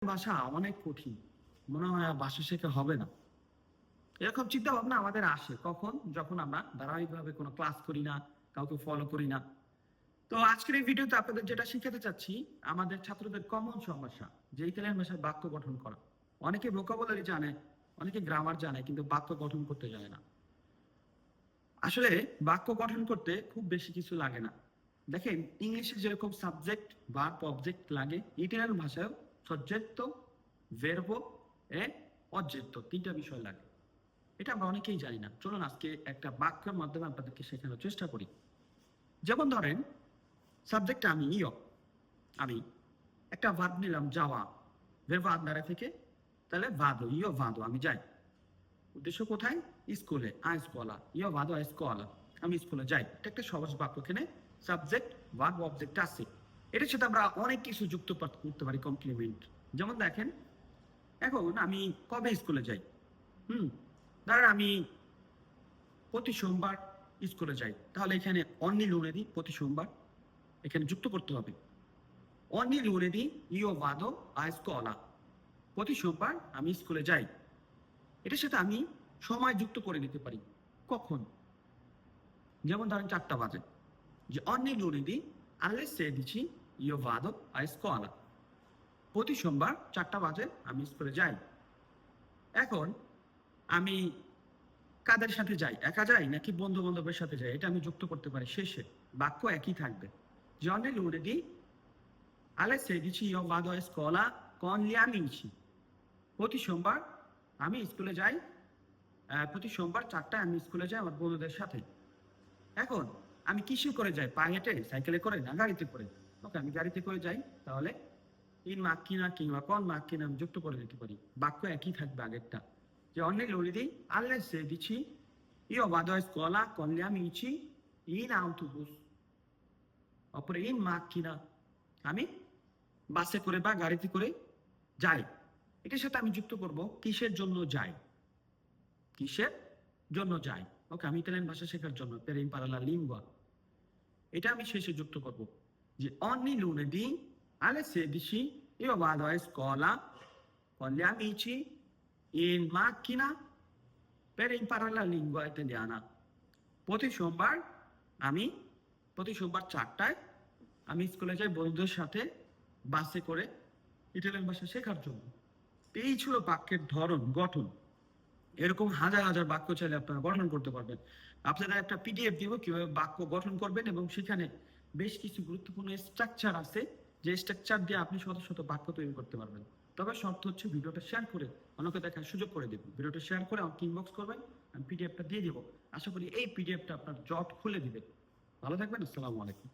ভাষা অনেক কঠিন, মনে হয় আর ভাষা শেখা হবে না, এরকম চিন্তা ভাবনা আমাদের আসে কখন, যখন আমরা ধারাবাহিকভাবে কোনো ক্লাস করি না, কাউকে ফলো করি না। তো আজকের এই ভিডিওতে আপনাদের যেটা শিখাতে চাচ্ছি, আমাদের ছাত্রদের কমন সমস্যা, যে ইতালিয়ান ভাষায় বাক্য গঠন করা। অনেকে ভোকাবুলারি জানে, অনেকে গ্রামার জানে, কিন্তু বাক্য গঠন করতে জানে না। আসলে বাক্য গঠন করতে খুব বেশি কিছু লাগে না। দেখেন, ইংলিশে যেরকম সাবজেক্ট ভার্ব অবজেক্ট লাগে, ইটালিয়ান ভাষায় সজ্জেক্তো, ভেরবো এ অবজেক্ট, তিনটা বিষয় লাগে। এটা আমরা অনেকেই জানি না। চলুন আজকে একটা বাক্যের মাধ্যমে আপনাদেরকে শেখানোর চেষ্টা করি। যেমন ধরেন, সাবজেক্ট আমি ইয়, আমি একটা ভার্ব নিলাম যাওয়া, ভেরবো আন্দারে থেকে, তাহলে ভাদো, ইয় ভাদো, আমি যাই। উদ্দেশ্য কোথায়? স্কুলে, আ স্কলা, ইয় ভাদো আ স্কলা, আমি স্কুলে যাই। এটা একটা সহজ বাক্য, এখানে সাবজেক্ট ভার্ব অবজেক্ট আছে। এটার সাথে আমরা অনেক কিছু যুক্ত করতে পারি, কমপ্লিমেন্ট। যেমন দেখেন, এখন আমি কবে স্কুলে যাই? ধরেন আমি প্রতি সোমবার স্কুলে যাই, তাহলে এখানে অন্নি লুনেদি, প্রতি সোমবার, এখানে যুক্ত করতে হবে। অন্নি লুনেদি ইও ভাদো আ স্কলা, প্রতি সোমবার আমি স্কুলে যাই। এটার সাথে আমি সময় যুক্ত করে নিতে পারি। কখন? যেমন ধরেন 4টা বাজে, যে অন্নি লুনেদি alle 16 io vado a scuola, প্রতি সোমবার 4টা বাজে আমি স্কুলে যাই। এখন আমি কাদের সাথে যাই, একা যাই নাকি বন্ধু বান্ধবের সাথে যাই, এটা আমি যুক্ত করতে পারি শেষে। বাক্য একই থাকবে। জনে লুনেদি alle 16 io vado a scuola con gli amici, প্রতি সোমবার আমি স্কুলে যাই, প্রতি সোমবার 4টায় আমি স্কুলে যাই আমার বন্ধুদের সাথে। এখন আমি কিসে করে যাই? পায়ে হেঁটে, সাইকেলে করে, না গাড়িতে করে? ওকে, আমি গাড়িতে করে যাই, তাহলে ইন মাক্কিনা কিংবা কন মাক্কিনা আমি যুক্ত করে দিতে পারি। বাক্য একই থাকবে আগেরটা। যে অন্য লুনেদি alle 16 io vado a scuola con gli amici in autobus, অপরে ইন মাক্কিনা, আমি বাসে করে বা গাড়িতে করে যাই। এটার সাথে আমি যুক্ত করব কিসের জন্য যাই, কিসের জন্য যাই। ওকে, আমি ইতালিয়ান ভাষা শেখার জন্য, per imparare la lingua, এটা আমি শেষে যুক্ত করব। যে ogni lunedì alle 16 io vado a scuola con gli amici in macchina per imparare la lingua italiana, প্রতি সোমবার আমি, প্রতি সোমবার 4টায় আমি স্কুলে যাই বন্ধুদের সাথে বাসে করে ইটালিয়ান ভাষা শেখার জন্য। এই ছিল বাক্যের ধরন, গঠন। এরকম হাজার হাজার বাক্য চাইলে আপনারা গঠন করতে পারবেন। আপনারা একটা পিডিএফ দিব কিভাবে বাক্য গঠন করবেন, এবং সেখানে বেশ কিছু গুরুত্বপূর্ণ স্ট্রাকচার আছে, যে স্ট্রাকচার দিয়ে আপনি শত শত বাক্য তৈরি করতে পারবেন। তবে শর্ত হচ্ছে ভিডিওটা শেয়ার করে অন্যকে দেখার সুযোগ করে দেবেন। ভিডিওটা শেয়ার করে আমাকে ইনবক্স করবেন, আমি পিডিএফটা দিয়ে দেবো। আশা করি এই পিডিএফটা আপনার জট খুলে দিবে। ভালো থাকবেন, আসসালামু আলাইকুম।